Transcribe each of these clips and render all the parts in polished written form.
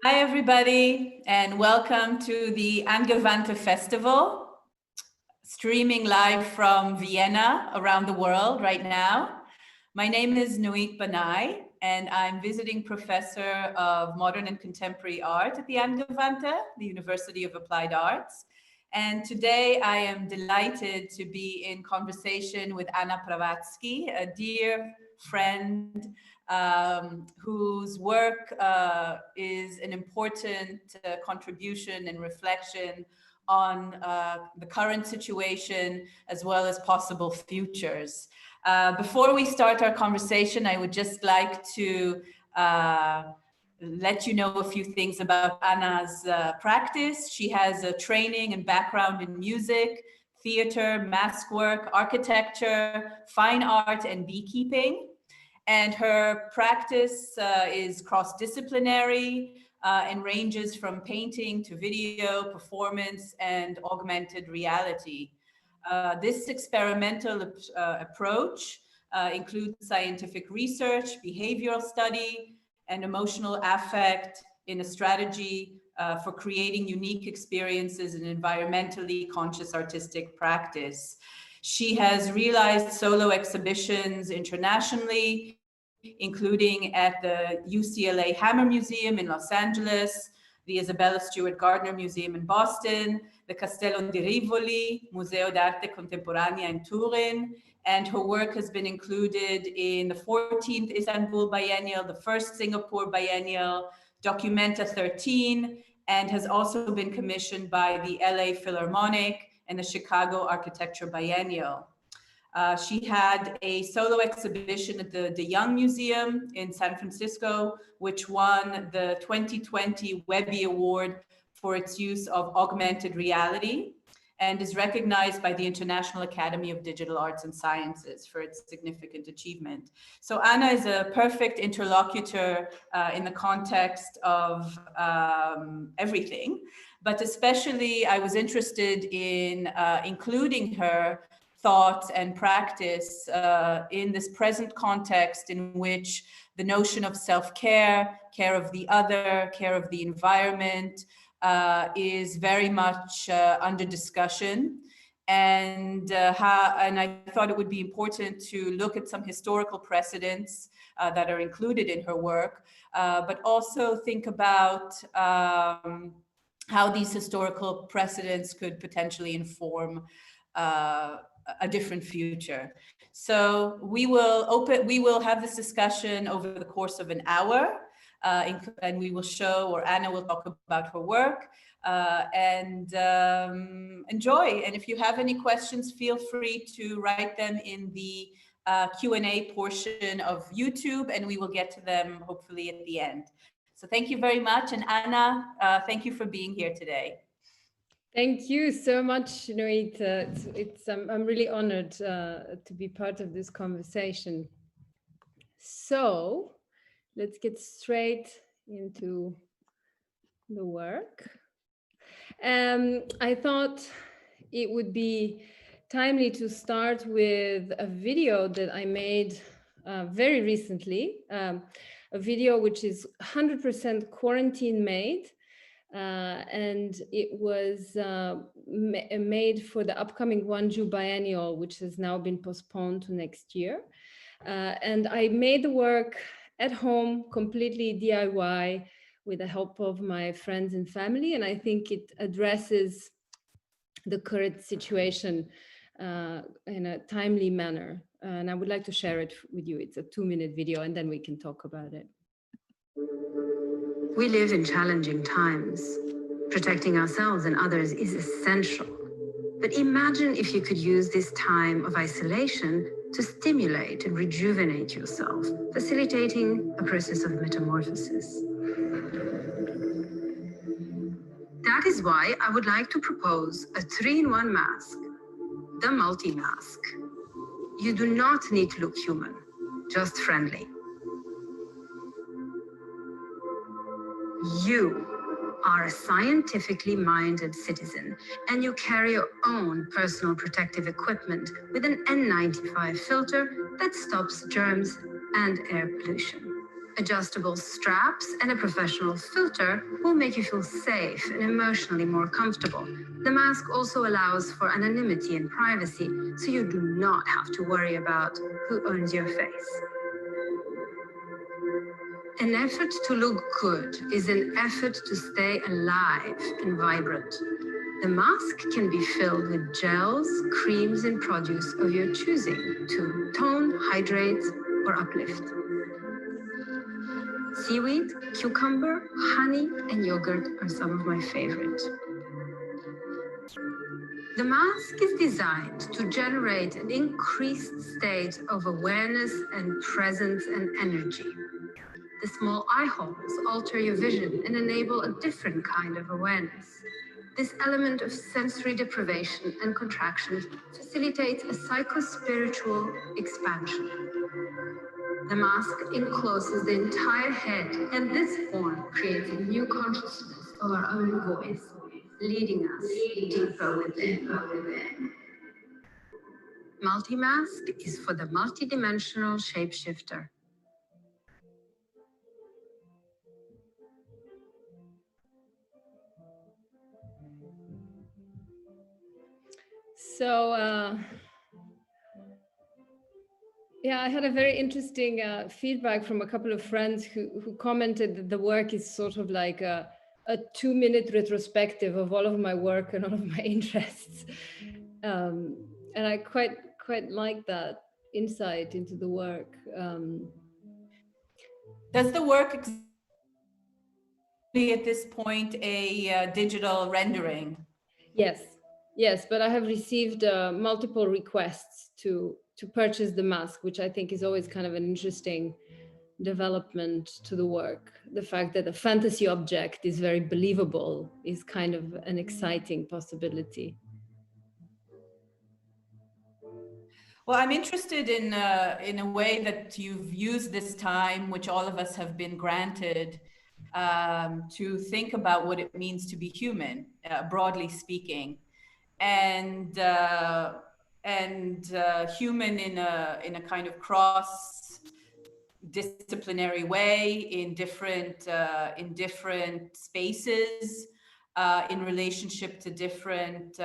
Hi, everybody, and welcome to the Angewandte Festival, streaming live from Vienna around the world right now. My name is Noit Banai, and I'm visiting professor of modern and contemporary art at the Angewandte, the University of Applied Arts. And today I am delighted to be in conversation with Anna Pravatsky, a dear friend whose work is an important contribution and reflection on the current situation as well as possible futures. Before we start our conversation, I would just like to let you know a few things about Anna's practice. She has a training and background in music, theater, mask work, architecture, fine art, and beekeeping. And her practice is cross-disciplinary and ranges from painting to video, performance, and augmented reality. This experimental approach includes scientific research, behavioral study, and emotional affect in a strategy for creating unique experiences in environmentally conscious artistic practice. She has realized solo exhibitions internationally, including at the UCLA Hammer Museum in Los Angeles, the Isabella Stewart Gardner Museum in Boston, the Castello di Rivoli, Museo d'Arte Contemporanea in Turin, and her work has been included in the 14th Istanbul Biennial, the first Singapore Biennial, Documenta 13, and has also been commissioned by the LA Philharmonic and the Chicago Architecture Biennial. She had a solo exhibition at the De Young Museum in San Francisco, which won the 2020 Webby Award for its use of augmented reality and is recognized by the International Academy of Digital Arts and Sciences for its significant achievement. So Anna is a perfect interlocutor in the context of everything, but especially I was interested in including her thoughts and practice in this present context in which the notion of self-care, care of the other, care of the environment is very much under discussion. And I thought it would be important to look at some historical precedents that are included in her work, but also think about how these historical precedents could potentially inform a different future. So we will have this discussion over the course of an hour, and we will show, or Anna will talk about her work, and enjoy. And if you have any questions, feel free to write them in the Q&A portion of YouTube, and we will get to them hopefully at the end. So thank you very much. And Anna, thank you for being here today. Thank you so much, Noit. I'm really honored to be part of this conversation. So let's get straight into the work. I thought it would be timely to start with a video that I made very recently, a video which is 100% quarantine made. And it was made for the upcoming Gwangju Biennial, which has now been postponed to next year. And I made the work at home, completely DIY, with the help of my friends and family. And I think it addresses the current situation in a timely manner. And I would like to share it with you. It's a 2-minute video, and then we can talk about it. We live in challenging times. Protecting ourselves and others is essential. But imagine if you could use this time of isolation to stimulate and rejuvenate yourself, facilitating a process of metamorphosis. That is why I would like to propose a 3-in-1 mask, the multi-mask. You do not need to look human, just friendly. You are a scientifically minded citizen, and you carry your own personal protective equipment with an N95 filter that stops germs and air pollution. Adjustable straps and a professional filter will make you feel safe and emotionally more comfortable. The mask also allows for anonymity and privacy, so you do not have to worry about who owns your face. An effort to look good is an effort to stay alive and vibrant. The mask can be filled with gels, creams, and produce of your choosing to tone, hydrate, or uplift. Seaweed, cucumber, honey, and yogurt are some of my favorites. The mask is designed to generate an increased state of awareness and presence and energy. The small eye holes alter your vision and enable a different kind of awareness. This element of sensory deprivation and contraction facilitates a psychospiritual expansion. The mask encloses the entire head, and this form creates a new consciousness of our own voice, leading us deeper within. Multi-mask is for the multidimensional shapeshifter. So, yeah, I had a very interesting feedback from a couple of friends who commented that the work is sort of like a 2-minute retrospective of all of my work and all of my interests. And I quite like that insight into the work. Does the work at this point a digital rendering? Yes, but I have received multiple requests to purchase the mask, which I think is always kind of an interesting development to the work. The fact that a fantasy object is very believable is kind of an exciting possibility. Well, I'm interested in a way that you've used this time, which all of us have been granted, to think about what it means to be human, broadly speaking, and human in a kind of cross disciplinary way in different spaces. In relationship to different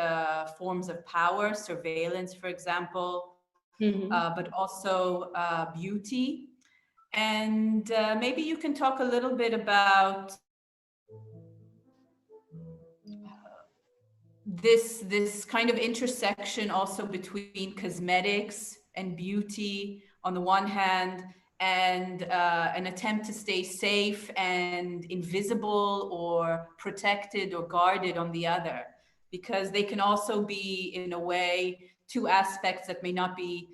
forms of power, surveillance, for example, but also beauty. And maybe you can talk a little bit about this kind of intersection also between cosmetics and beauty on the one hand, and an attempt to stay safe and invisible or protected or guarded on the other, because they can also be, in a way, two aspects that may not be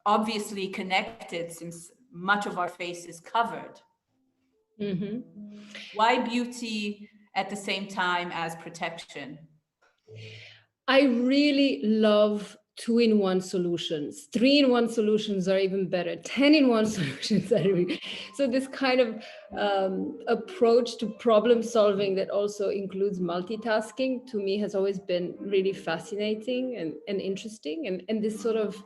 obviously connected, since much of our face is covered. Why beauty at the same time as protection? I really love 2-in-1 solutions. 3-in-1 solutions are even better. 10-in-1 solutions are really... So this kind of approach to problem solving that also includes multitasking, to me, has always been really fascinating and interesting. And this sort of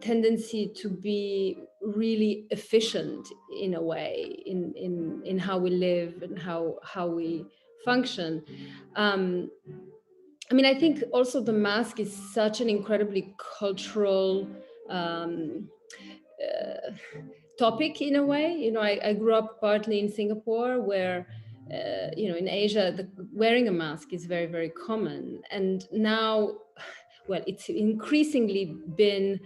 tendency to be really efficient in a way in how we live and how we function. I mean, I think also the mask is such an incredibly cultural topic in a way. You know, I grew up partly in Singapore, where you know, in Asia, wearing a mask is very, very common. And now, well, it's increasingly been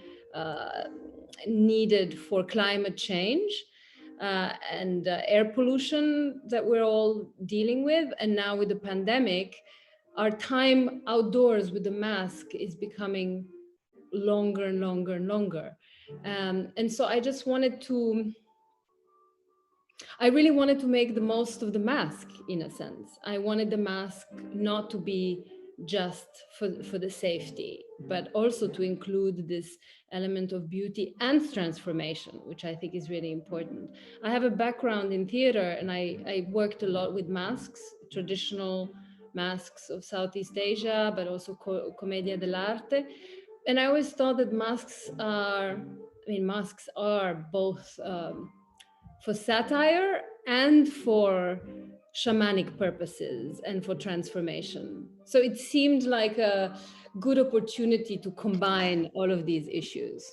needed for climate change and air pollution that we're all dealing with. And now with the pandemic, our time outdoors with the mask is becoming longer and longer and longer. And so I really wanted to make the most of the mask, in a sense. I wanted the mask not to be just for the safety, but also to include this element of beauty and transformation, which I think is really important. I have a background in theater, and I worked a lot with masks, traditional masks of Southeast Asia, but also commedia dell'arte. And I always thought that masks are mean, masks are both for satire and for shamanic purposes and for transformation. So it seemed like a good opportunity to combine all of these issues.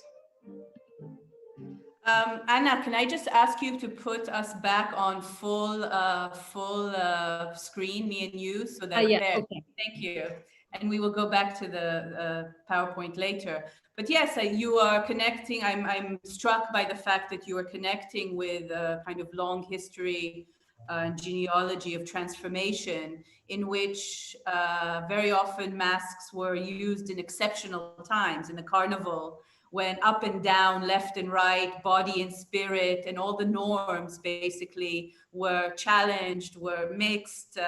Anna, can I just ask you to put us back on full screen, me and you, so that Yeah, there. okay. Thank you. And we will go back to the PowerPoint later. But yes, you are connecting. I'm struck by the fact that you are connecting with a kind of long history and genealogy of transformation, in which very often masks were used in exceptional times, in the carnival, when up and down, left and right, body and spirit, and all the norms basically were challenged, were mixed.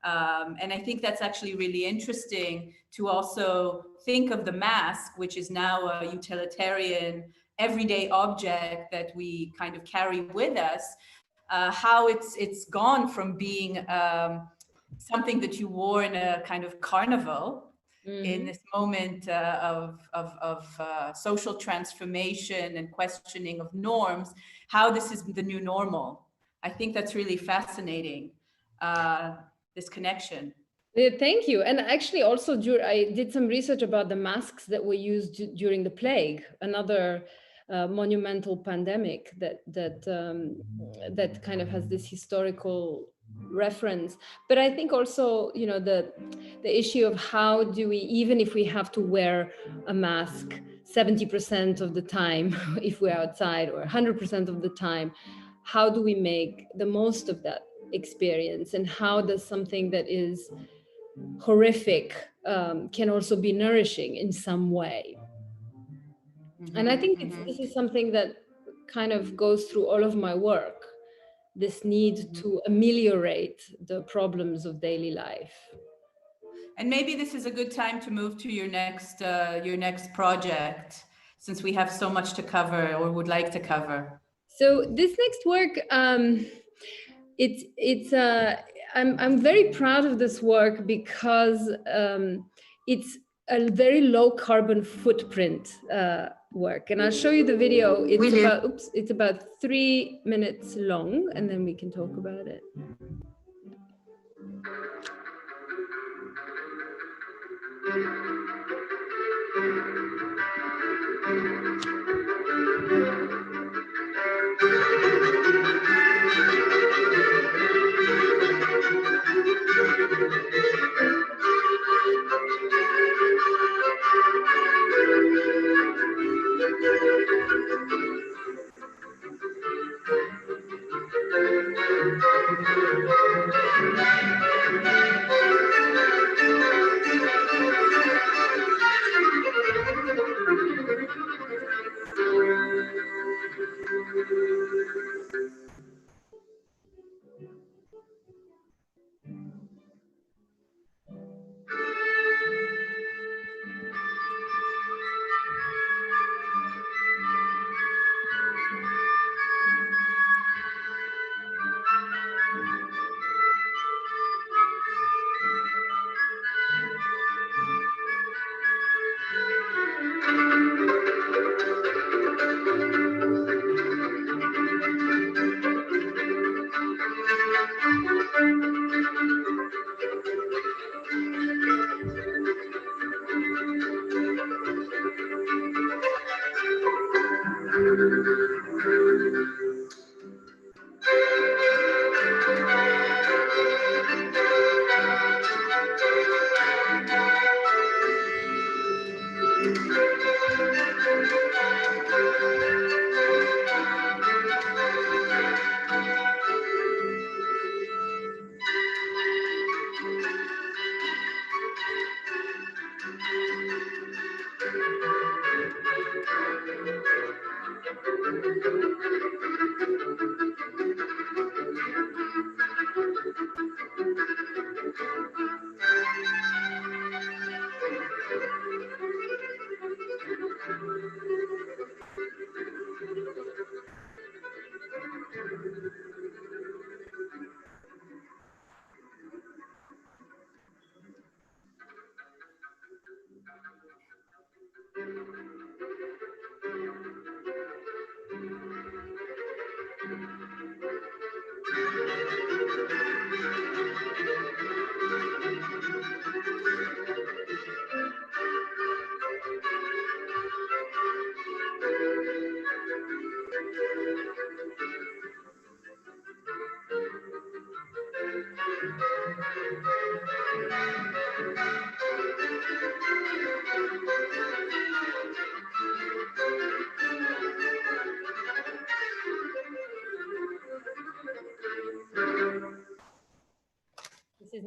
And I think that's actually really interesting to also think of the mask, which is now a utilitarian, everyday object that we kind of carry with us, how it's gone from being something that you wore in a kind of carnival, in this moment of social transformation and questioning of norms, how this is the new normal. I think that's really fascinating, this connection. Thank you. And actually also I did some research about the masks that were used during the plague, another monumental pandemic that kind of has this historical reference. But I think also, you know, the issue of how do we, even if we have to wear a mask 70% of the time if we're outside, or 100% of the time, how do we make the most of that experience, and how does something that is horrific can also be nourishing in some way? And I think this is something that kind of goes through all of my work, this need to ameliorate the problems of daily life. And maybe this is a good time to move to your next project, since we have so much to cover, or would like to cover. So this next work, I'm very proud of this work because it's a very low carbon footprint work, and I'll show you the video. It's about 3 minutes long, and then we can talk about it.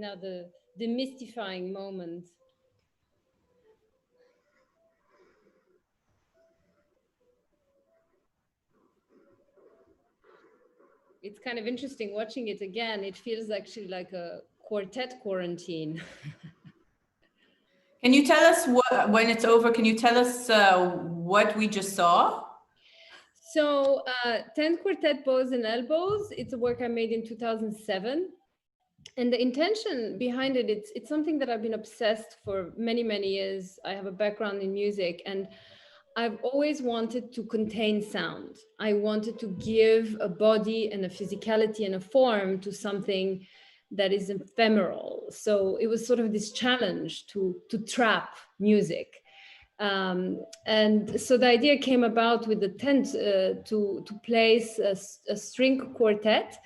now the demystifying moment. It's kind of interesting watching it again. It feels actually like a quartet quarantine. Can you tell us what, when it's over, can you tell us what we just saw? So 10 Quartet Bows and Elbows, it's a work I made in 2007. And the intention behind it, it's something that I've been obsessed for many, many years. I have a background in music, and I've always wanted to contain sound. I wanted to give a body and a physicality and a form to something that is ephemeral. So it was sort of this challenge to trap music. And so the idea came about with the tent to place a string quartet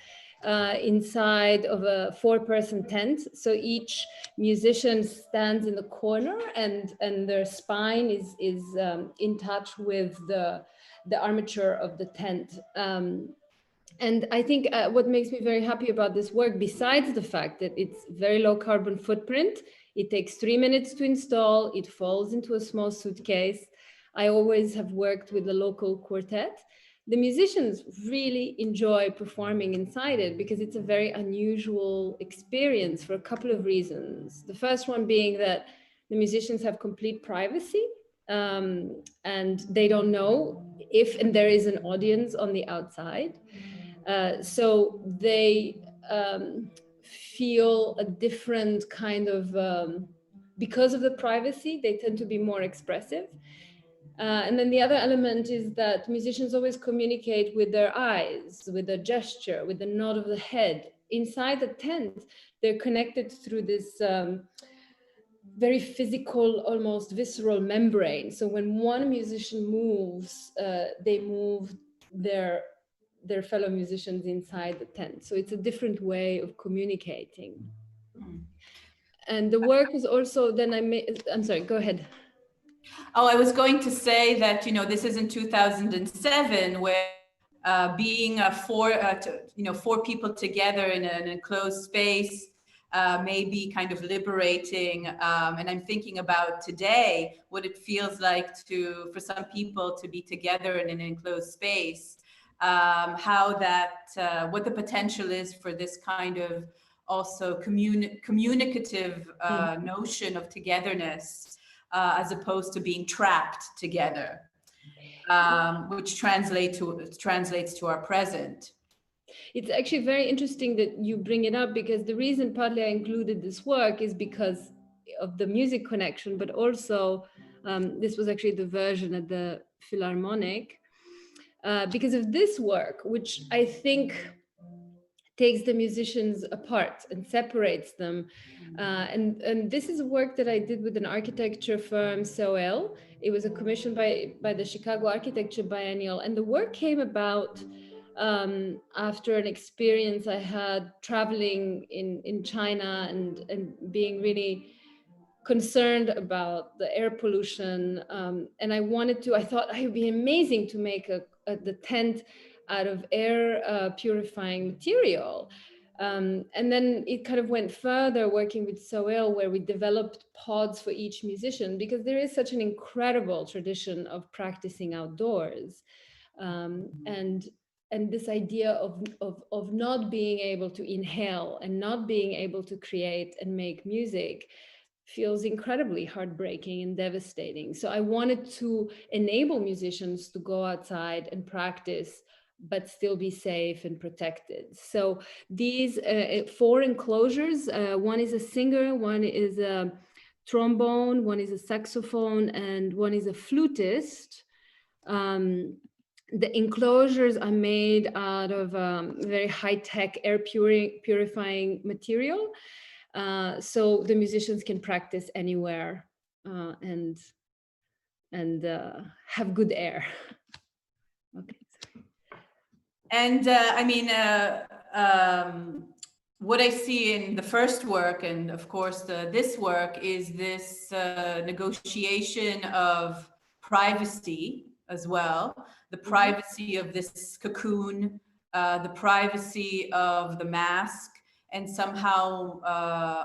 inside of a 4-person tent. So each musician stands in the corner, and their spine is in touch with the armature of the tent. And I think what makes me very happy about this work, besides the fact that it's very low carbon footprint, it takes 3 minutes to install, it falls into a small suitcase. I always have worked with the local quartet. The musicians really enjoy performing inside it because it's a very unusual experience for a couple of reasons. The first one being that the musicians have complete privacy, and they don't know if and there is an audience on the outside. So they feel a different kind of, because of the privacy, they tend to be more expressive. And then the other element is that musicians always communicate with their eyes, with a gesture, with the nod of the head. Inside the tent, they're connected through this very physical, almost visceral membrane. So when one musician moves, they move their fellow musicians inside the tent. So it's a different way of communicating. And the work is also, then I'm sorry, go ahead. Oh, I was going to say that, you know, this is in 2007, where being four people together in an enclosed space may be kind of liberating. And I'm thinking about today, what it feels like for some people to be together in an enclosed space, how that, what the potential is for this kind of also communicative notion of togetherness. As opposed to being trapped together, which translates to our present. It's actually very interesting that you bring it up, because the reason partly I included this work is because of the music connection, but also this was actually the version at the Philharmonic, because of this work, which I think takes the musicians apart and separates them. And this is a work that I did with an architecture firm, SOL. It was a commission by the Chicago Architecture Biennial. And the work came about after an experience I had traveling in China and being really concerned about the air pollution. And I thought it would be amazing to make the tent out of air purifying material. And then it kind of went further, working with SOL, where we developed pods for each musician, because there is such an incredible tradition of practicing outdoors. And this idea of not being able to inhale and not being able to create and make music feels incredibly heartbreaking and devastating. So I wanted to enable musicians to go outside and practice, but still be safe and protected. So these 4 enclosures, one is a singer, one is a trombone, one is a saxophone, and one is a flutist. The enclosures are made out of very high-tech air purifying material. So the musicians can practice anywhere and have good air. Okay. And I mean, what I see in the first work, and of course this work, is this negotiation of privacy as well, the privacy of this cocoon, the privacy of the mask, and somehow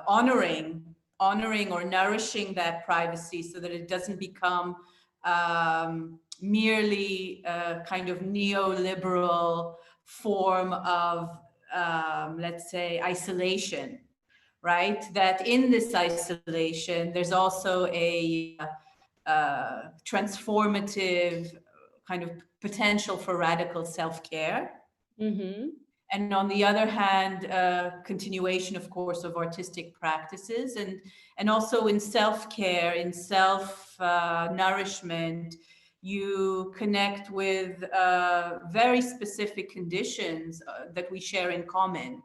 honoring or nourishing that privacy so that it doesn't become merely a kind of neoliberal form of, let's say, isolation, right? That in this isolation, there's also a transformative kind of potential for radical self-care. Mm-hmm. And on the other hand, continuation, of course, of artistic practices, and also in self-care, in self-nourishment, you connect with very specific conditions that we share in common.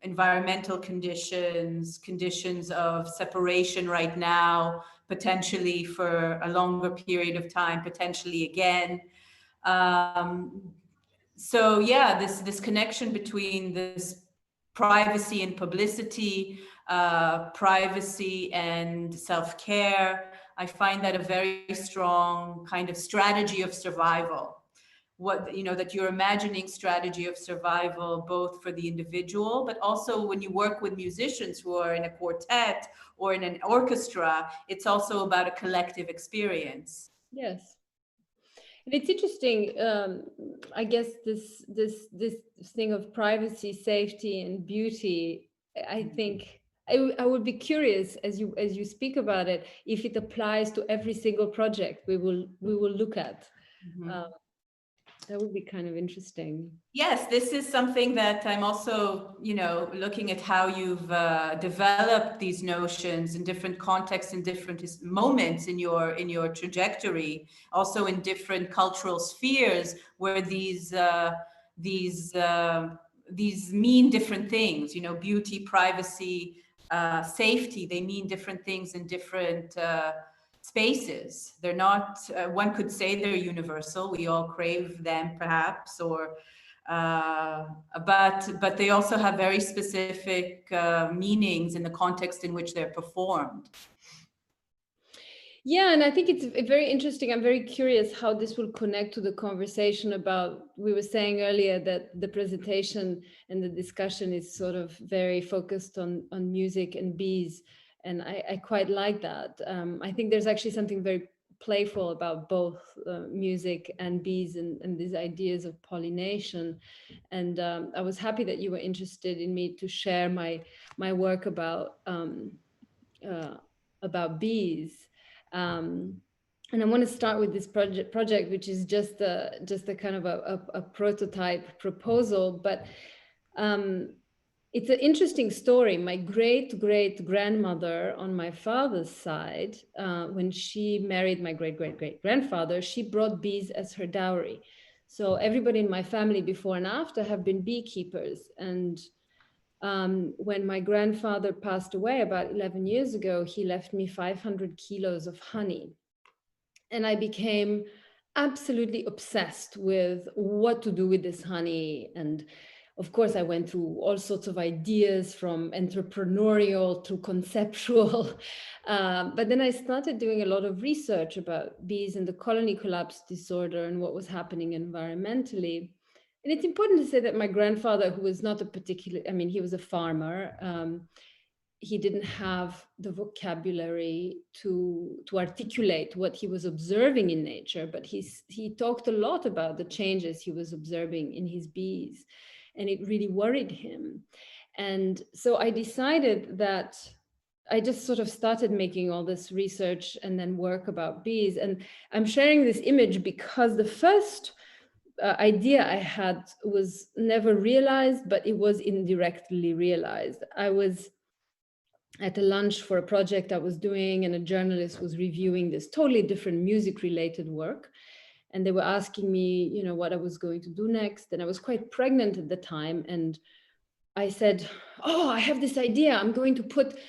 Environmental conditions, conditions of separation right now, potentially for a longer period of time, potentially again. So yeah, this connection between this privacy and publicity, privacy and self-care, I find that a very strong kind of strategy of survival. What, you know, that you're imagining strategy of survival both for the individual, but also when you work with musicians who are in a quartet or in an orchestra, it's also about a collective experience. Yes. And it's interesting. I guess this thing of privacy, safety, and beauty. I think I would be curious as you speak about it, if it applies to every single project we will look at. Mm-hmm. That would be kind of interesting. Yes, this is something that I'm also, you know, looking at how you've developed these notions in different contexts, in different moments in your trajectory, also in different cultural spheres where these mean different things. You know, beauty, privacy, safety. They mean different things in different spaces. They're not, one could say they're universal. We all crave them perhaps, or, but they also have very specific meanings in the context in which they're performed. Yeah, and I think it's very interesting. I'm very curious how this will connect to the conversation about, we were saying earlier that the presentation and the discussion is sort of very focused on music and bees. And I quite like that. I think there's actually something very playful about both music and bees and these ideas of pollination. And I was happy that you were interested in me to share my work about bees. And I want to start with this project, which is just a kind of a prototype proposal, but it's an interesting story. My great grandmother on my father's side, when she married my great grandfather, she brought bees as her dowry. So everybody in my family before and after have been beekeepers. And when my grandfather passed away about 11 years ago, he left me 500 kilos of honey. And I became absolutely obsessed with what to do with this honey. And of course, I went through all sorts of ideas, from entrepreneurial to conceptual. But then I started doing a lot of research about bees and the colony collapse disorder and what was happening environmentally. And it's important to say that my grandfather, who was not a particular, I mean, he was a farmer. He didn't have the vocabulary to articulate what he was observing in nature, but he talked a lot about the changes he was observing in his bees, and it really worried him. And so I decided that I just sort of started making all this research and then work about bees. And I'm sharing this image because the first idea I had was never realized, but it was indirectly realized. I was at a lunch for a project I was doing, and a journalist was reviewing this totally different music related work. And they were asking me, you know, what I was going to do next. And I was quite pregnant at the time. And I said, oh, I have this idea. I'm going to put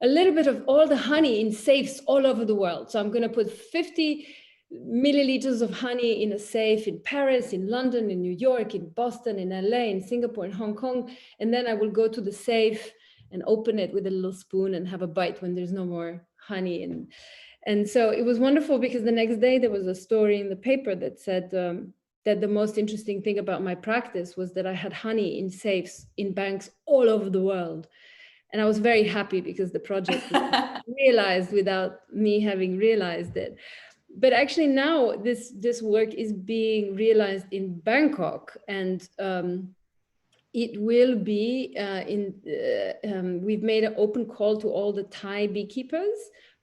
a little bit of all the honey in safes all over the world. So I'm going to put 50 milliliters of honey in a safe in Paris, in London, in New York, in Boston, in LA, in Singapore, in Hong Kong. And then I will go to the safe and open it with a little spoon and have a bite when there's no more honey. And so it was wonderful, because the next day there was a story in the paper that said, that the most interesting thing about my practice was that I had honey in safes in banks all over the world. And I was very happy because the project was realized without me having realized it. But actually now this work is being realized in Bangkok, and it will be we've made an open call to all the Thai beekeepers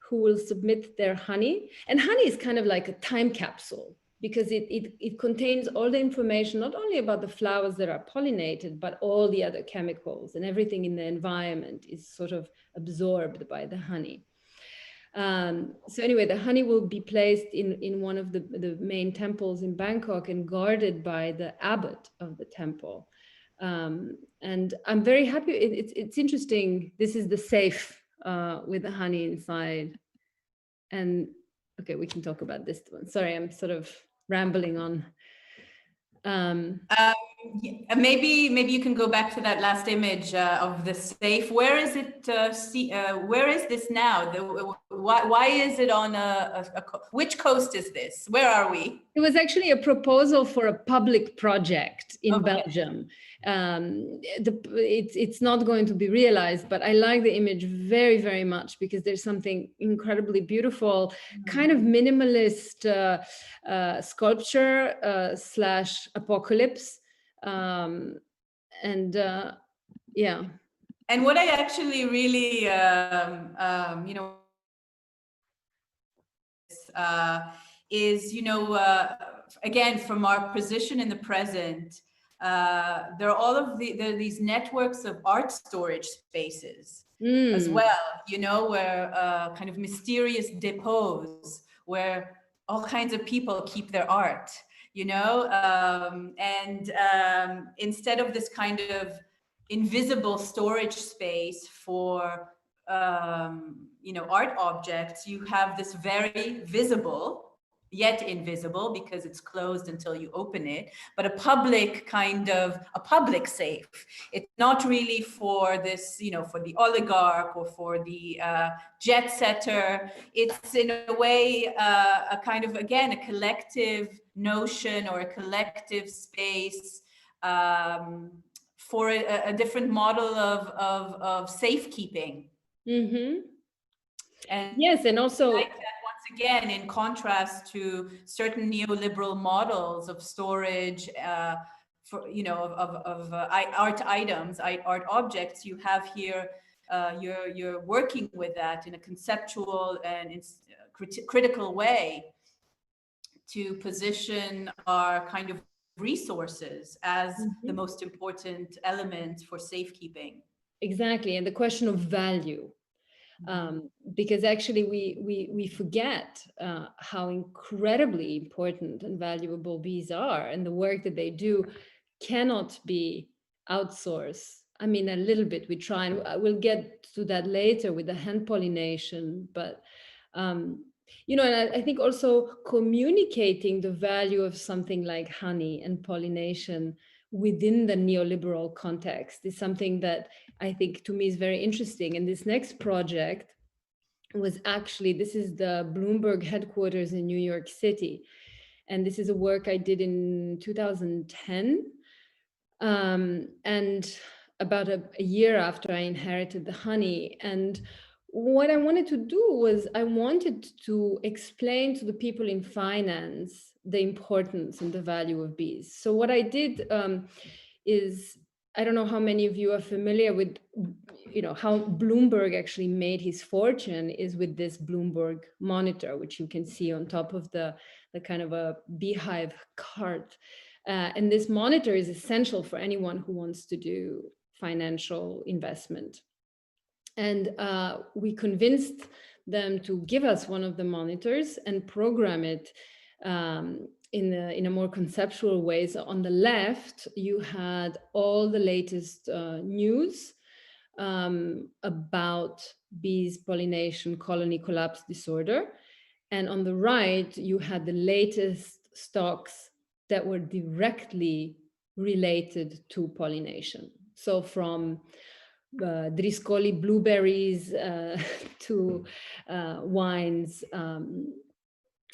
who will submit their honey. And honey is kind of like a time capsule, because it contains all the information, not only about the flowers that are pollinated, but all the other chemicals, and everything in the environment is sort of absorbed by the honey. So anyway, the honey will be placed in one of the main temples in Bangkok and guarded by the abbot of the temple. And I'm very happy. It's interesting. This is the safe with the honey inside. And okay, we can talk about this one. Sorry, I'm sort of rambling on. Maybe you can go back to that last image of the safe. Where is it? Where is this now? Why is it on which coast is this? Where are we? It was actually a proposal for a public project in Belgium. It's not going to be realized, but I like the image very, very much, because there's something incredibly beautiful, kind of minimalist sculpture / apocalypse. Yeah. And what I actually really, is, again, from our position in the present, there are these networks of art storage spaces as well, where kind of mysterious depots where all kinds of people keep their art, and instead of this kind of invisible storage space for art objects, you have this very visible yet invisible, because it's closed until you open it, but a public safe. It's not really for this, for the oligarch or for the jet setter. It's in a way a kind of, again, a collective notion or a collective space for a different model of safekeeping. And yes, and also, like that, once again, in contrast to certain neoliberal models of storage for of art items, art objects, you have here you're working with that in a conceptual and critical way to position our kind of resources as the most important element for safekeeping. Exactly, and the question of value. Because actually we forget how incredibly important and valuable bees are, and the work that they do cannot be outsourced. I mean, a little bit we try, and we'll get to that later with the hand pollination, but and I think also communicating the value of something like honey and pollination within the neoliberal context is something that I think to me is very interesting. And this next project was actually, this is the Bloomberg headquarters in New York City. And this is a work I did in 2010. And about a year after I inherited the honey. And what I wanted to do was I wanted to explain to the people in finance the importance and the value of bees. So what I did is, I don't know how many of you are familiar with, how Bloomberg actually made his fortune is with this Bloomberg monitor, which you can see on top of the kind of a beehive cart. And this monitor is essential for anyone who wants to do financial investment. And we convinced them to give us one of the monitors and program it in a more conceptual way. So on the left, you had all the latest news about bees pollination colony collapse disorder. And on the right, you had the latest stocks that were directly related to pollination. So from Driscollii blueberries to wines.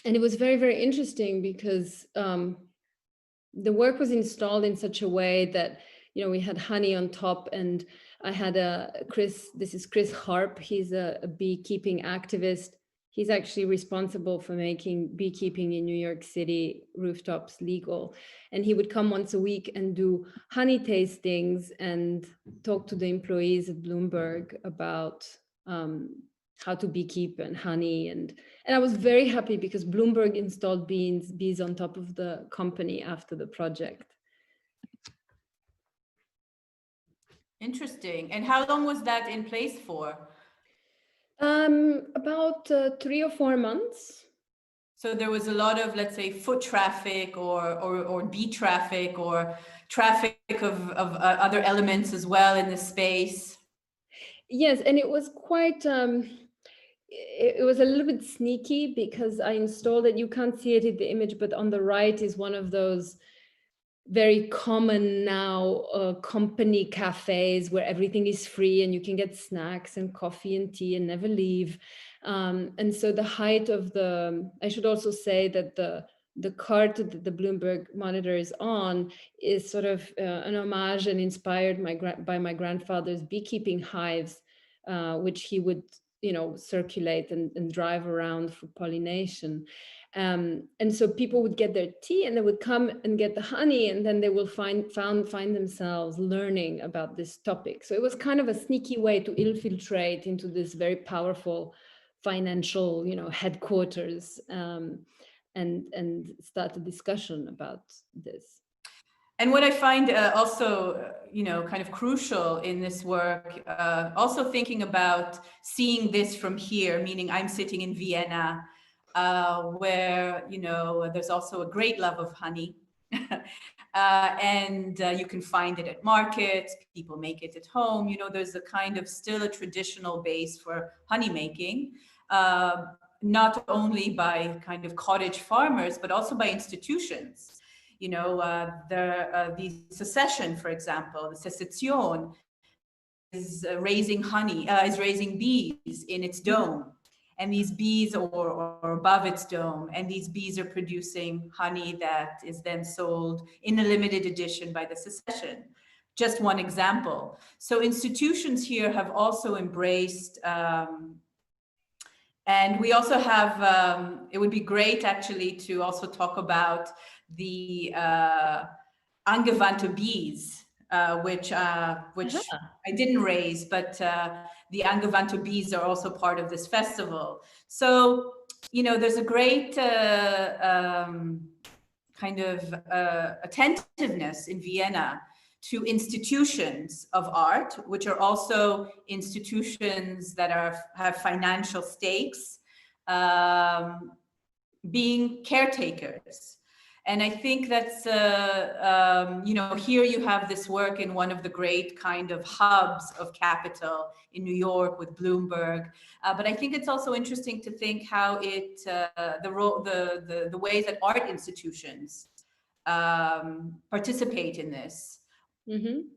And it was very, very interesting because the work was installed in such a way that, we had honey on top, and I had this is Chris Harp. He's a beekeeping activist. He's actually responsible for making beekeeping in New York City rooftops legal. And he would come once a week and do honey tastings and talk to the employees at Bloomberg about how to beekeep and honey. And I was very happy because Bloomberg installed bees on top of the company after the project. Interesting. And how long was that in place for? About 3 or 4 months. So there was a lot of, let's say, foot traffic or bee traffic or traffic of other elements as well in the space. Yes, and it was quite, it was a little bit sneaky because I installed it. You can't see it in the image, but on the right is one of those very common now company cafes where everything is free and you can get snacks and coffee and tea and never leave. And so the height of I should also say that the cart that the Bloomberg monitor is on is sort of an homage and inspired by my grandfather's beekeeping hives, which he would circulate and drive around for pollination. And so people would get their tea and they would come and get the honey, and then they will find themselves learning about this topic. So it was kind of a sneaky way to infiltrate into this very powerful financial, headquarters, and start a discussion about this. And what I find also, kind of crucial in this work, also thinking about seeing this from here, meaning I'm sitting in Vienna, where, there's also a great love of honey. And you can find it at markets, people make it at home. There's a kind of still a traditional base for honey making, not only by kind of cottage farmers, but also by institutions. The secession, for example, the secession is raising bees in its dome. And these bees or above its dome, and these bees are producing honey that is then sold in a limited edition by the secession. Just one example. So institutions here have also embraced, and we also have, it would be great actually to also talk about the angewandte bees, which I didn't raise, but the angewandte bees are also part of this festival. So, there's a great kind of attentiveness in Vienna to institutions of art, which are also institutions that have financial stakes, being caretakers. And I think that's, here you have this work in one of the great kind of hubs of capital in New York with Bloomberg. But I think it's also interesting to think how the ways that art institutions participate in this. Mm-hmm.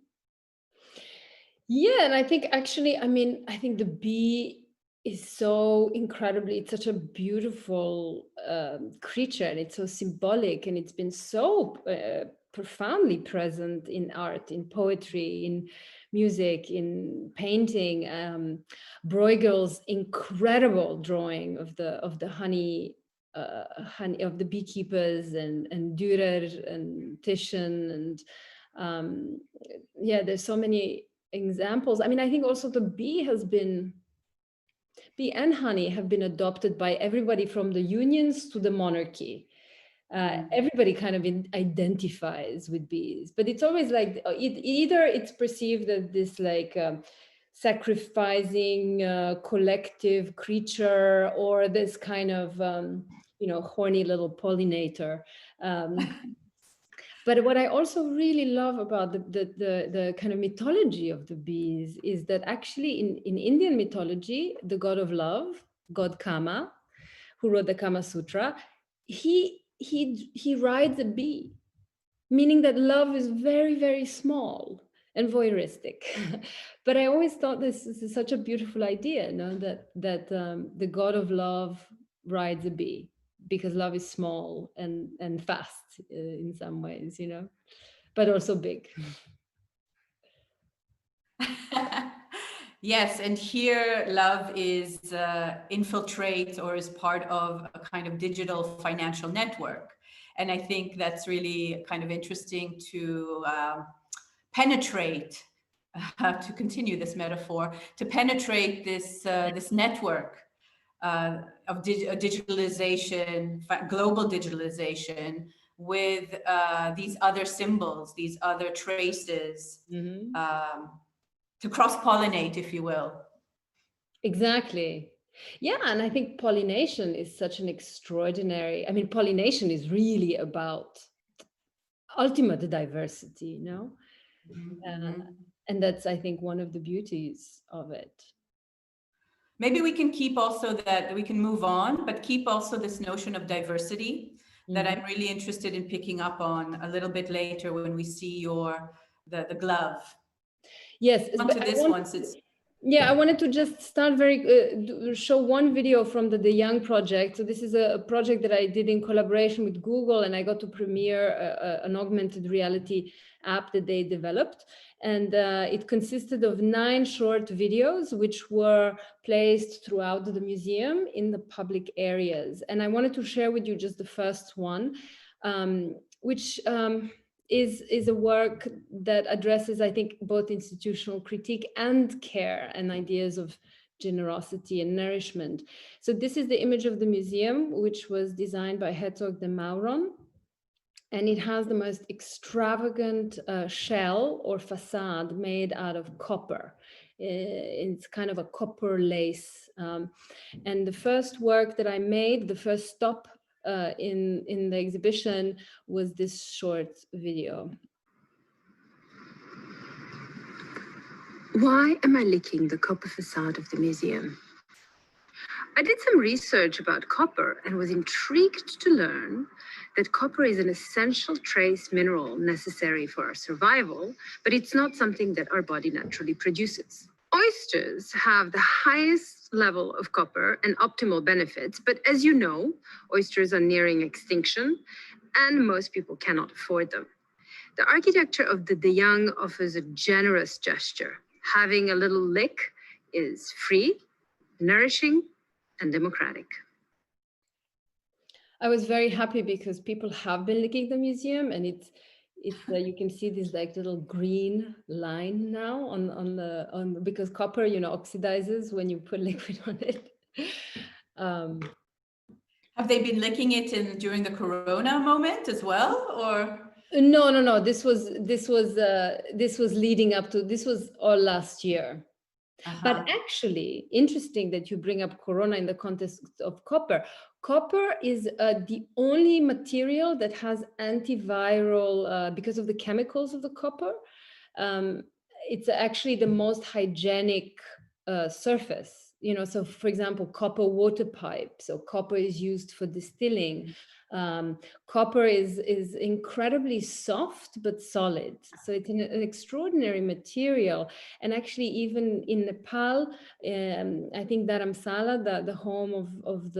Yeah, and I think actually, I think the bee is so incredibly, it's such a beautiful creature, and it's so symbolic, and it's been so profoundly present in art, in poetry, in music, in painting. Bruegel's incredible drawing of the honey of the beekeepers, and Dürer and Titian, and there's so many examples. I think also the bee and honey have been adopted by everybody from the unions to the monarchy. Everybody kind of identifies with bees, but it's always like either it's perceived that this like sacrificing collective creature, or this kind of horny little pollinator. But what I also really love about the kind of mythology of the bees is that actually in Indian mythology, the god of love, God Kama, who wrote the Kama Sutra, he rides a bee, meaning that love is very, very small and voyeuristic. But I always thought this is such a beautiful idea, that the god of love rides a bee. because love is small and fast in some ways, but also big. Yes, and here love is infiltrates or is part of a kind of digital financial network. And I think that's really kind of interesting to penetrate, to continue this metaphor, to penetrate this network of digitalization, global digitalization, with these other symbols, these other traces. To cross-pollinate, if you will. Exactly. Yeah, and I think pollination is such an extraordinary, I mean, pollination is really about ultimate diversity, and that's, I think, one of the beauties of it. Maybe we can keep also that, we can move on, but keep also this notion of diversity that I'm really interested in picking up on a little bit later when we see the glove. Yes, onto this once it's. Yeah, I wanted to just start show one video from the Young project. So this is a project that I did in collaboration with Google, and I got to premiere an augmented reality app that they developed. And it consisted of 9 short videos, which were placed throughout the museum in the public areas. And I wanted to share with you just the first one, which is a work that addresses, I think, both institutional critique and care and ideas of generosity and nourishment. So this is the image of the museum, which was designed by Hertog de Mauron. And it has the most extravagant shell or facade made out of copper. It's kind of a copper lace. And the first work that I made, the first stop in the exhibition, was this short video. Why am I licking the copper facade of the museum? I did some research about copper and was intrigued to learn that copper is an essential trace mineral necessary for our survival, but it's not something that our body naturally produces. Oysters have the highest level of copper and optimal benefits, but as you know, oysters are nearing extinction and most people cannot afford them. The architecture of the De Young offers a generous gesture. Having a little lick is free, nourishing, and democratic. I was very happy because people have been licking the museum, and it's you can see this like little green line now on because copper oxidizes when you put liquid on it. Have they been licking it during the Corona moment as well, or? No. This was leading up to, this was all last year. But actually, interesting that you bring up Corona in the context of copper. Copper is the only material that has antiviral, because of the chemicals of the copper. It's actually the most hygienic surface. So for example, copper water pipes. So copper is used for distilling. Copper is incredibly soft but solid. So it's an extraordinary material. And actually, even in Nepal, I think Dharamsala, the home of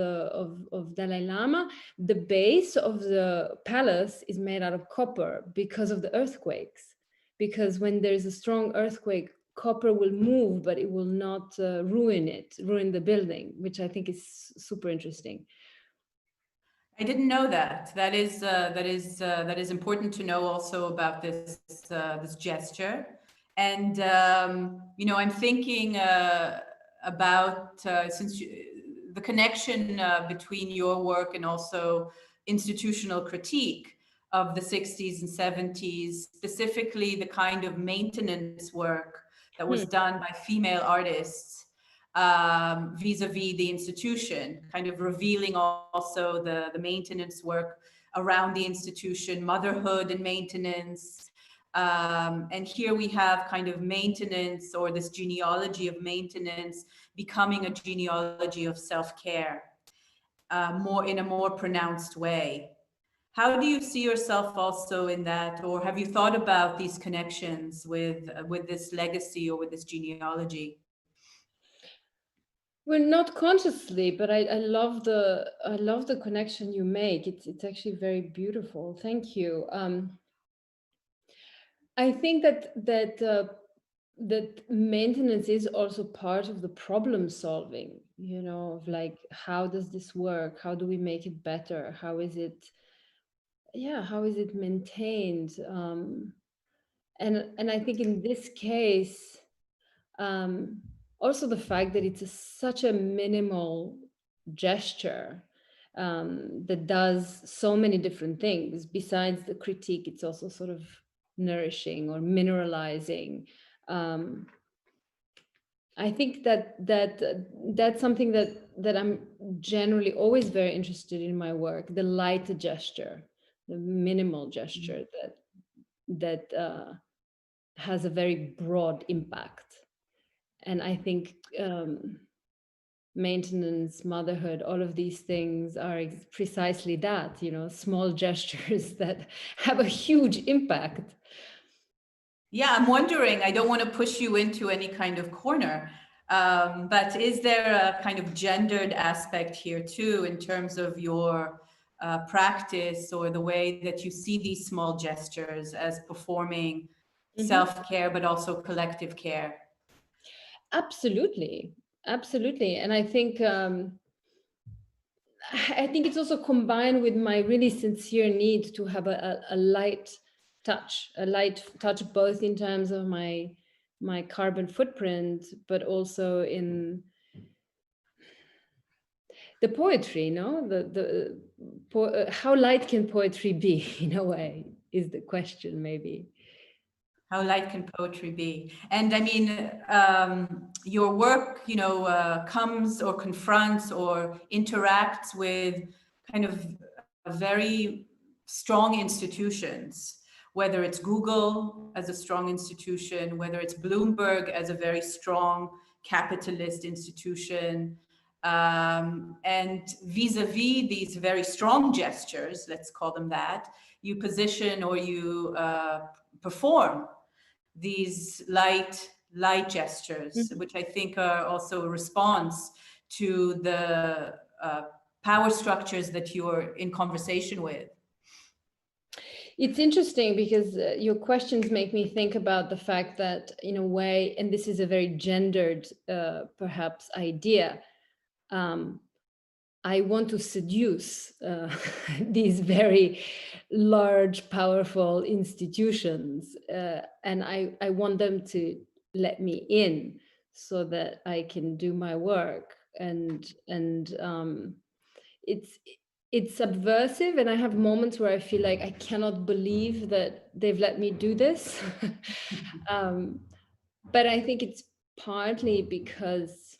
Dalai Lama, the base of the palace is made out of copper because of the earthquakes. Because when there's a strong earthquake, copper will move, but it will not ruin the building, which I think is super interesting. I didn't know that. That is important to know also about this gesture. And I'm thinking about the connection between your work and also institutional critique of the 60s and 70s, specifically the kind of maintenance work that was done by female artists vis-a-vis the institution, kind of revealing also the maintenance work around the institution, motherhood and maintenance. And here we have kind of maintenance, or this genealogy of maintenance becoming a genealogy of self-care, in a more pronounced way. How do you see yourself also in that, or have you thought about these connections with this legacy or with this genealogy? Well, not consciously, but I love the connection you make. It's actually very beautiful. Thank you. I think that maintenance is also part of the problem solving, of like, how does this work? How do we make it better? How is it, how is it maintained? And I think in this case, also the fact that it's such a minimal gesture that does so many different things. Besides the critique, it's also sort of nourishing or mineralizing. I think that's something that I'm generally always very interested in my work, the light gesture, the minimal gesture that has a very broad impact. And I think maintenance, motherhood, all of these things are precisely that, small gestures that have a huge impact. Yeah, I'm wondering, I don't want to push you into any kind of corner, but is there a kind of gendered aspect here too, in terms of your practice or the way that you see these small gestures as performing self-care, but also collective care? Absolutely. And I think it's also combined with my really sincere need to have a light touch, both in terms of my carbon footprint, but also in the poetry, how light can poetry be, in a way, is the question, maybe. How light can poetry be? And I mean, your work, comes or confronts or interacts with kind of very strong institutions, whether it's Google as a strong institution, whether it's Bloomberg as a very strong capitalist institution, and vis-a-vis these very strong gestures, let's call them that, you position or you perform these light gestures, which I think are also a response to the power structures that you're in conversation with. It's interesting because your questions make me think about the fact that, in a way, and this is a very gendered, perhaps, idea, I want to seduce these very large, powerful institutions, and I want them to let me in so that I can do my work. And it's subversive, and I have moments where I feel like I cannot believe that they've let me do this. But I think it's partly because,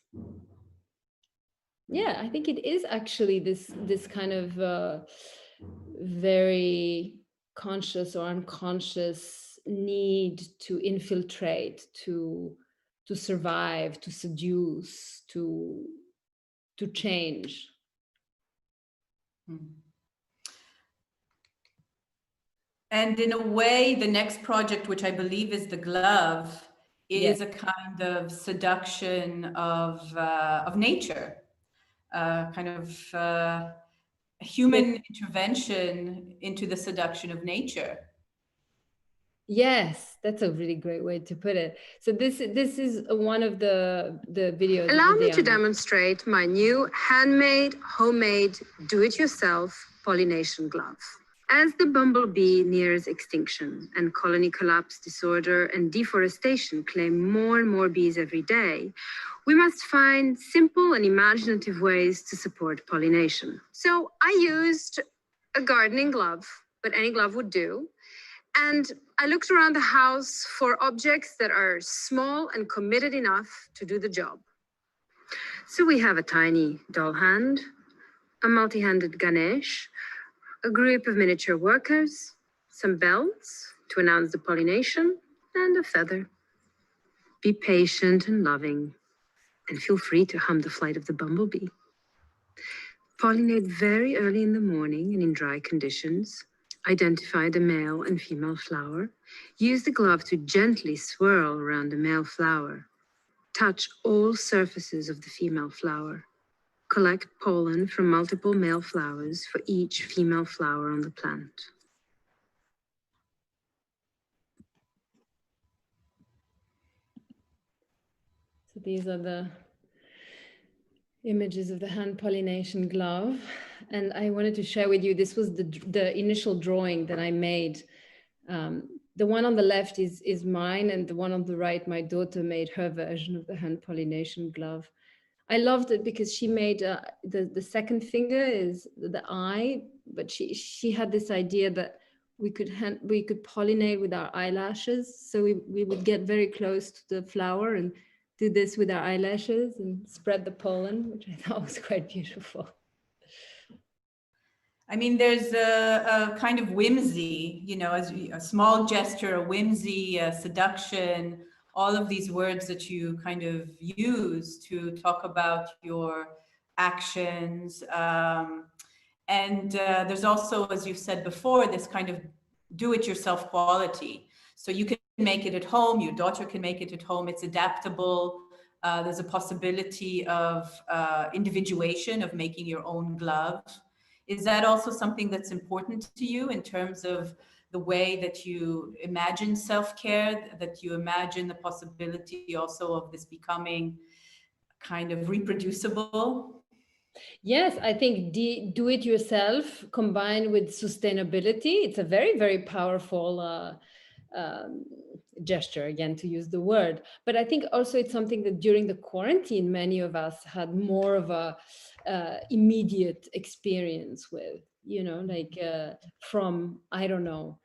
I think it is actually this kind of very conscious or unconscious need to infiltrate, to survive, to seduce, to change. And in a way, the next project, which I believe is the glove, is a kind of seduction of nature, kind of human intervention into the seduction of nature. Yes, that's a really great way to put it. So this is one of the videos. Allow me to demonstrate my new handmade, homemade, do-it-yourself pollination glove. As the bumblebee nears extinction and colony collapse disorder and deforestation claim more and more bees every day, we must find simple and imaginative ways to support pollination. So I used a gardening glove, but any glove would do. And I looked around the house for objects that are small and committed enough to do the job. So we have a tiny doll hand, a multi-handed Ganesh, a group of miniature workers, some bells to announce the pollination, and a feather. Be patient and loving, and feel free to hum the flight of the bumblebee. Pollinate very early in the morning and in dry conditions. Identify the male and female flower. Use the glove to gently swirl around the male flower. Touch all surfaces of the female flower. Collect pollen from multiple male flowers for each female flower on the plant. So these are the images of the hand pollination glove. And I wanted to share with you, this was the initial drawing that I made. The one on the left is mine, and the one on the right, my daughter made her version of the hand pollination glove. I loved it because she made the second finger is the eye, but she had this idea that we could pollinate with our eyelashes. So we would get very close to the flower and do this with our eyelashes and spread the pollen, which I thought was quite beautiful. I mean, there's a kind of whimsy, you know, as a small gesture, a whimsy, a seduction, all of these words that you kind of use to talk about your actions. And there's also, as you've said before, this kind of do-it-yourself quality. So you can make it at home, your daughter can make it at home, it's adaptable. There's a possibility of individuation, of making your own glove. Is that also something that's important to you in terms of the way that you imagine self-care, that you imagine the possibility also of this becoming kind of reproducible? Yes, I think do it yourself combined with sustainability, it's a very, very powerful gesture, again, to use the word. But I think also it's something that during the quarantine, many of us had more of a immediate experience with, you know, like from, I don't know,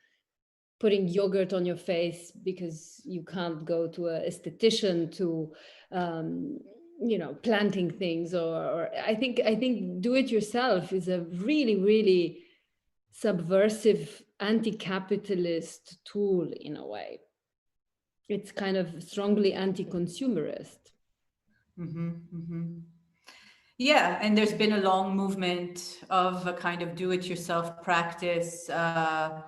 putting yogurt on your face because you can't go to an esthetician, to you know, planting things, or I think do it yourself is a really, really subversive anti-capitalist tool in a way. It's kind of strongly anti-consumerist. Mm-hmm, mm-hmm. Yeah, and there's been a long movement of a kind of do-it-yourself practice, kind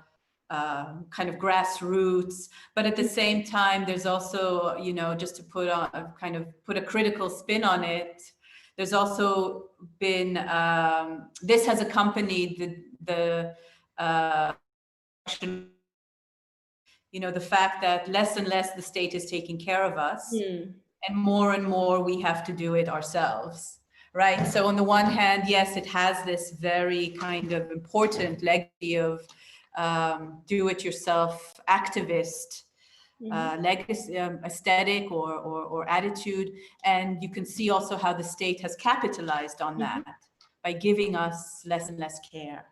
of grassroots, but at the same time, there's also, you know, just to put on kind of put a critical spin on it, there's also been this has accompanied the you know, the fact that less and less the state is taking care of us, and more we have to do it ourselves. Right. So on the one hand, yes, it has this very kind of important legacy of do-it-yourself activist legacy, aesthetic or attitude. And you can see also how the state has capitalized on that by giving us less and less care.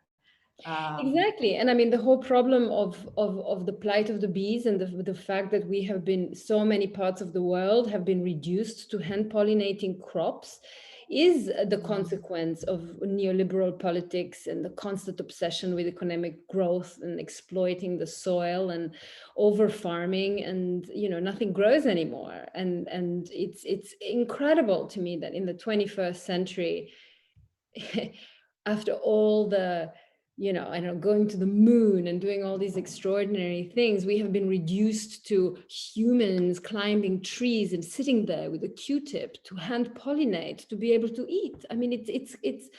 Exactly. And I mean, the whole problem of the plight of the bees and the fact that we have been, so many parts of the world have been reduced to hand pollinating crops is the consequence of neoliberal politics and the constant obsession with economic growth and exploiting the soil and over farming, and you know, nothing grows anymore. And it's incredible to me that in the 21st century, after all the, you know, I don't know, going to the moon and doing all these extraordinary things, we have been reduced to humans climbing trees and sitting there with a Q-tip to hand pollinate, to be able to eat. I mean, it's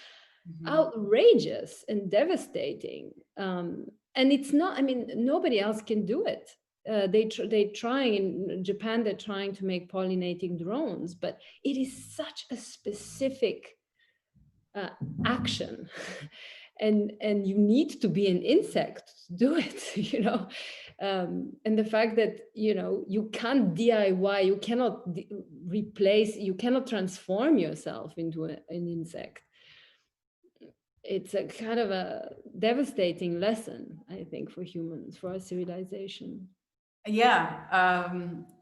outrageous and devastating. And it's not, I mean, nobody else can do it. They're trying in Japan, they're trying to make pollinating drones, but it is such a specific action. And you need to be an insect to do it, you know. And the fact that, you know, you can't DIY, you cannot replace, you cannot transform yourself into an insect. It's a kind of a devastating lesson, I think, for humans, for our civilization. Yeah,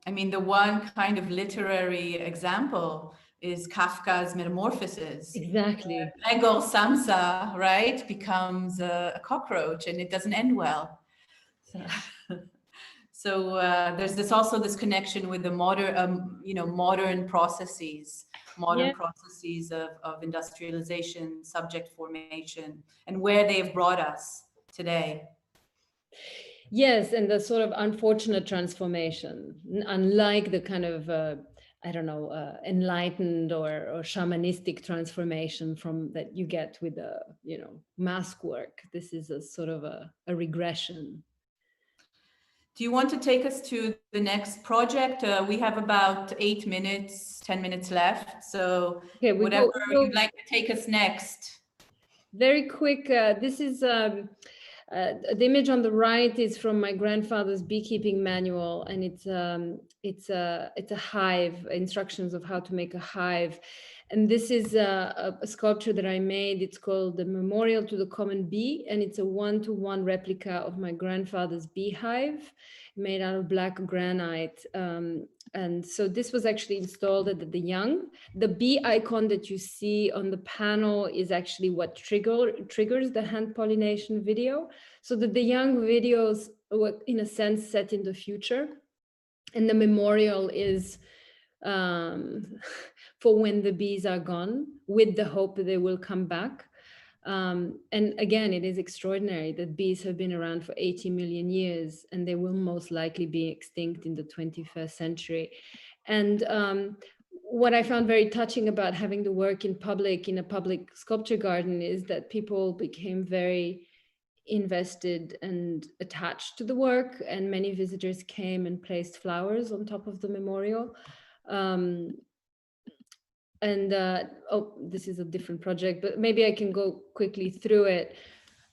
I mean, the one kind of literary example is Kafka's Metamorphoses. Exactly. Egor Samsa, right, becomes a cockroach, and it doesn't end well. So there's this connection with the modern, you know, modern processes of industrialization, subject formation, and where they've brought us today. Yes, and the sort of unfortunate transformation, unlike the kind of I don't know, enlightened or shamanistic transformation from that you get with the, you know, mask work. This is a sort of a regression. Do you want to take us to the next project? We have about 8 minutes, 10 minutes left. So okay, whatever you'd like to take us next. Very quick. This is the image on the right is from my grandfather's beekeeping manual, and it's a hive, instructions of how to make a hive. And this is a sculpture that I made. It's called the Memorial to the Common Bee, and it's a 1-to-1 replica of my grandfather's beehive made out of black granite. And so this was actually installed at the young. The bee icon that you see on the panel is actually what triggers the hand pollination video. So that the young videos were, in a sense, set in the future. And the memorial is for when the bees are gone, with the hope that they will come back. And again, it is extraordinary that bees have been around for 80 million years, and they will most likely be extinct in the 21st century. And what I found very touching about having the work in a public sculpture garden, is that people became very invested and attached to the work, and many visitors came and placed flowers on top of the memorial. Oh, this is a different project, but maybe I can go quickly through it.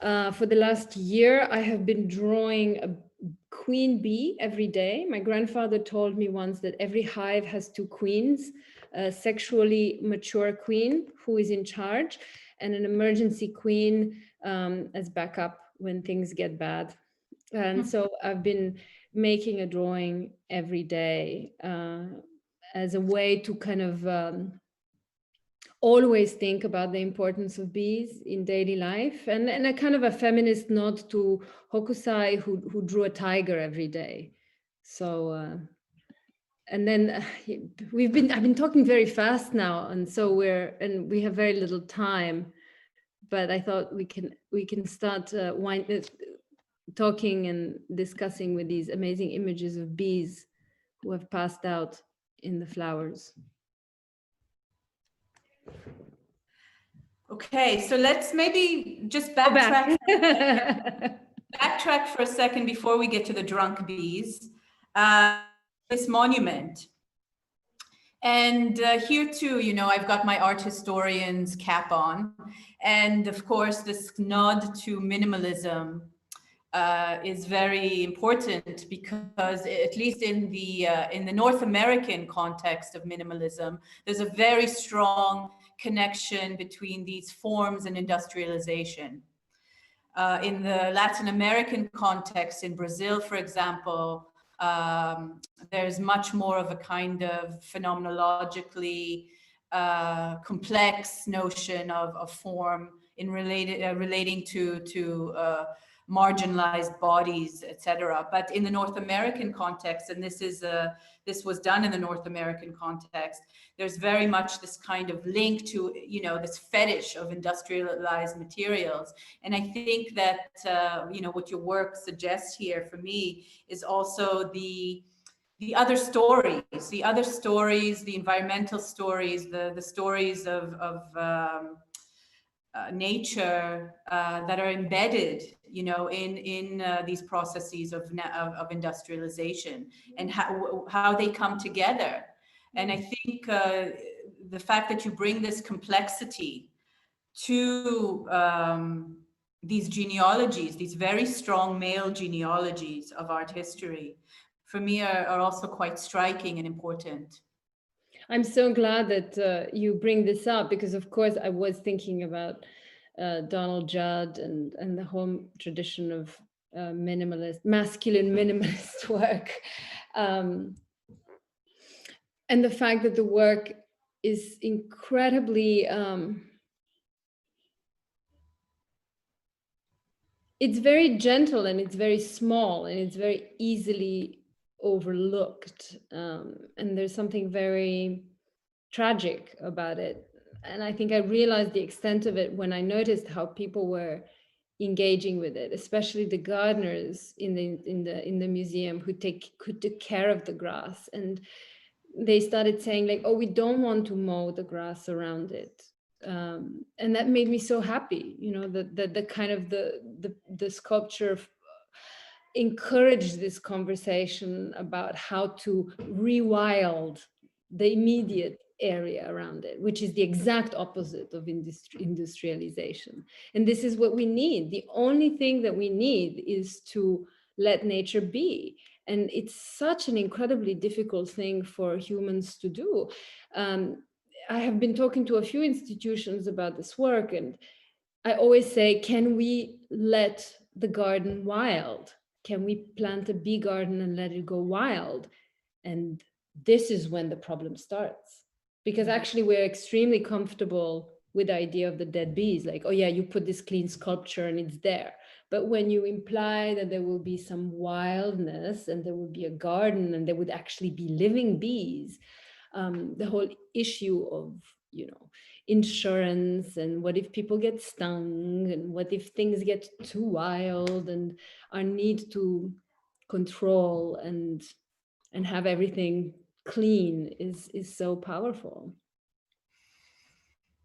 For the last year, I have been drawing a queen bee every day. My grandfather told me once that every hive has 2 queens, a sexually mature queen who is in charge, and an emergency queen as backup when things get bad. And so I've been making a drawing every day as a way to kind of always think about the importance of bees in daily life, and a kind of a feminist nod to Hokusai, who drew a tiger every day. So and then I've been talking very fast now, and so we have very little time, but I thought we can start talking and discussing with these amazing images of bees who have passed out in the flowers. Okay, so let's maybe just backtrack. Backtrack for a second before we get to the drunk bees. This monument. And here too, you know, I've got my art historian's cap on. And of course, this nod to minimalism is very important, because at least in the North American context of minimalism, there's a very strong connection between these forms and industrialization. In the Latin American context, in Brazil, for example, there's much more of a kind of phenomenologically complex notion of form in relating to marginalized bodies, etc. But in the North American context, and this was done in the North American context, there's very much this kind of link to, you know, this fetish of industrialized materials. And I think that, you know, what your work suggests here for me is also the other stories, the environmental stories, the stories of nature that are embedded, you know, in these processes of industrialization, and how they come together. And I think the fact that you bring this complexity to these genealogies, these very strong male genealogies of art history, for me are also quite striking and important. I'm so glad that you bring this up, because of course I was thinking about Donald Judd and the whole tradition of masculine minimalist work. And the fact that the work is incredibly, it's very gentle, and it's very small, and it's very easily overlooked. And there's something very tragic about it. And I think I realized the extent of it when I noticed how people were engaging with it, especially the gardeners in the museum who took care of the grass. And they started saying like, oh, we don't want to mow the grass around it. And that made me so happy, you know, that the kind of the sculpture encouraged this conversation about how to rewild the immediate area around it, which is the exact opposite of industrialization. And this is what we need. The only thing that we need is to let nature be. And it's such an incredibly difficult thing for humans to do. I have been talking to a few institutions about this work, and I always say, can we let the garden wild? Can we plant a bee garden and let it go wild? And this is when the problem starts. Because actually we're extremely comfortable with the idea of the dead bees. Like, oh yeah, you put this clean sculpture and it's there. But when you imply that there will be some wildness and there will be a garden and there would actually be living bees, the whole issue of, you know, insurance and what if people get stung and what if things get too wild, and our need to control and have everything clean is so powerful.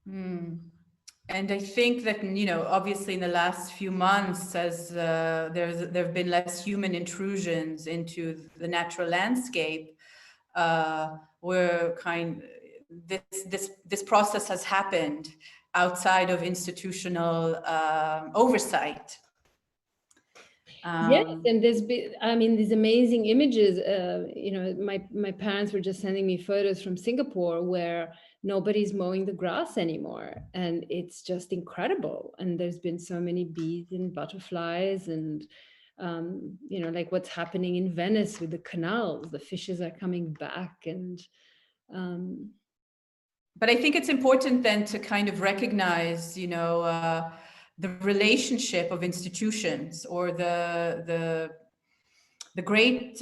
And I think that, you know, obviously in the last few months, as there have been less human intrusions into the natural landscape, where this process has happened outside of institutional oversight. Yes, and there's been, I mean, these amazing images. You know, my parents were just sending me photos from Singapore where nobody's mowing the grass anymore, and it's just incredible. And there's been so many bees and butterflies, and you know, like what's happening in Venice with the canals. The fishes are coming back, and but I think it's important then to kind of recognize, you know, the relationship of institutions, or the great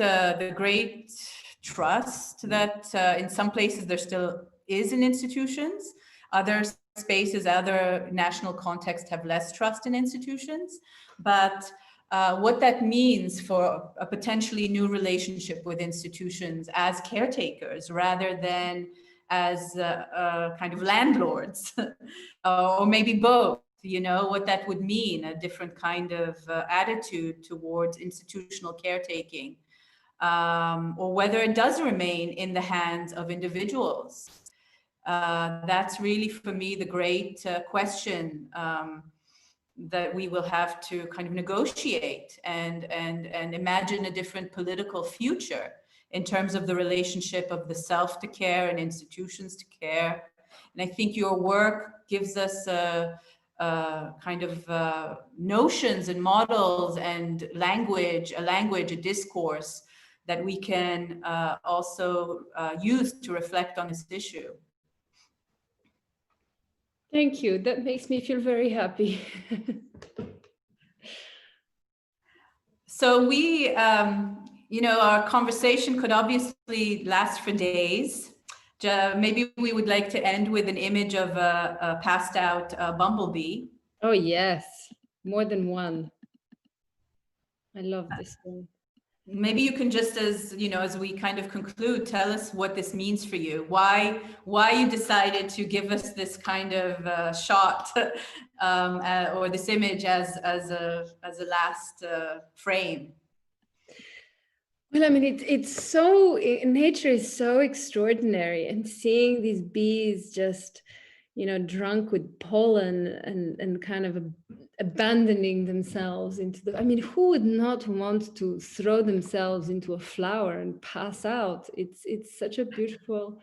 trust that in some places there still is in institutions. Other spaces, other national contexts have less trust in institutions. But what that means for a potentially new relationship with institutions as caretakers rather than as kind of landlords, or maybe both, you know, what that would mean, a different kind of attitude towards institutional caretaking, or whether it does remain in the hands of individuals. That's really, for me, the great question that we will have to kind of negotiate and imagine a different political future in terms of the relationship of the self to care and institutions to care. And I think your work gives us kind of notions and models and language, a discourse that we can also use to reflect on this issue. thank you. That makes me feel very happy. So we, you know, our conversation could obviously last for days. Maybe we would like to end with an image of a passed out bumblebee. Oh yes, more than one. I love this one. Maybe you can just, as you know, as we kind of conclude, tell us what this means for you. Why you decided to give us this kind of shot or this image as a last frame. Well, I mean, it's so, nature is so extraordinary, and seeing these bees just, you know, drunk with pollen and kind of abandoning themselves into the, I mean, who would not want to throw themselves into a flower and pass out? It's such a beautiful,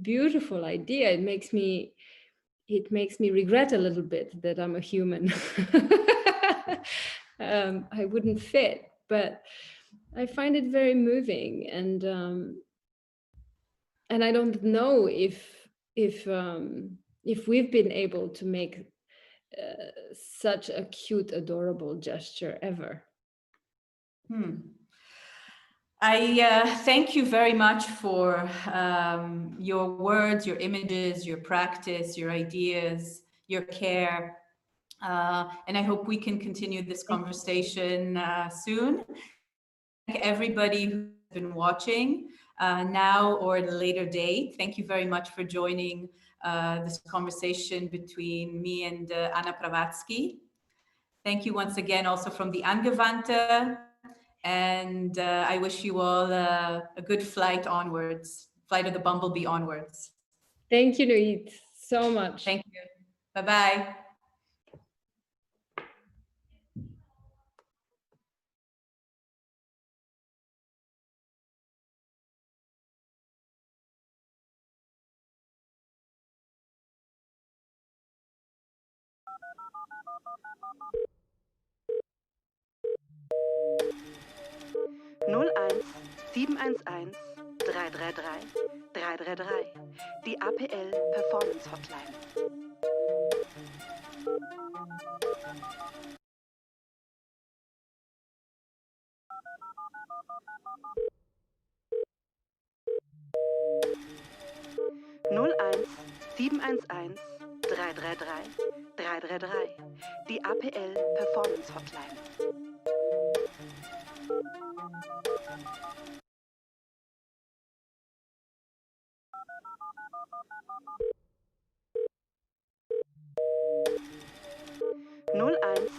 beautiful idea. It makes me regret a little bit that I'm a human. I wouldn't fit, but I find it very moving, and I don't know if we've been able to make such a cute, adorable gesture ever. I thank you very much for your words, your images, your practice, your ideas, your care. And I hope we can continue this conversation soon. Thank everybody who's been watching. now or at a later date. Thank you very much for joining this conversation between me and Anna Pravatsky. Thank you once again also from the Angewandte, and I wish you all a good flight onwards, flight of the bumblebee onwards. Thank you, Noit, so much. Thank you. Bye-bye. (01 711 333 333), die APL Performance Hotline. (01 711 333 333), die APL Performance Hotline. (01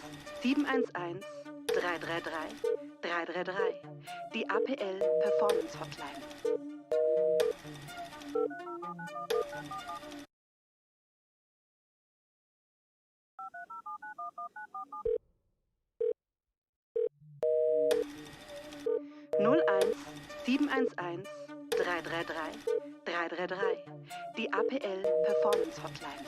711 333 333), die APL Performance Hotline. (01 711 333 333), die APL Performance Hotline.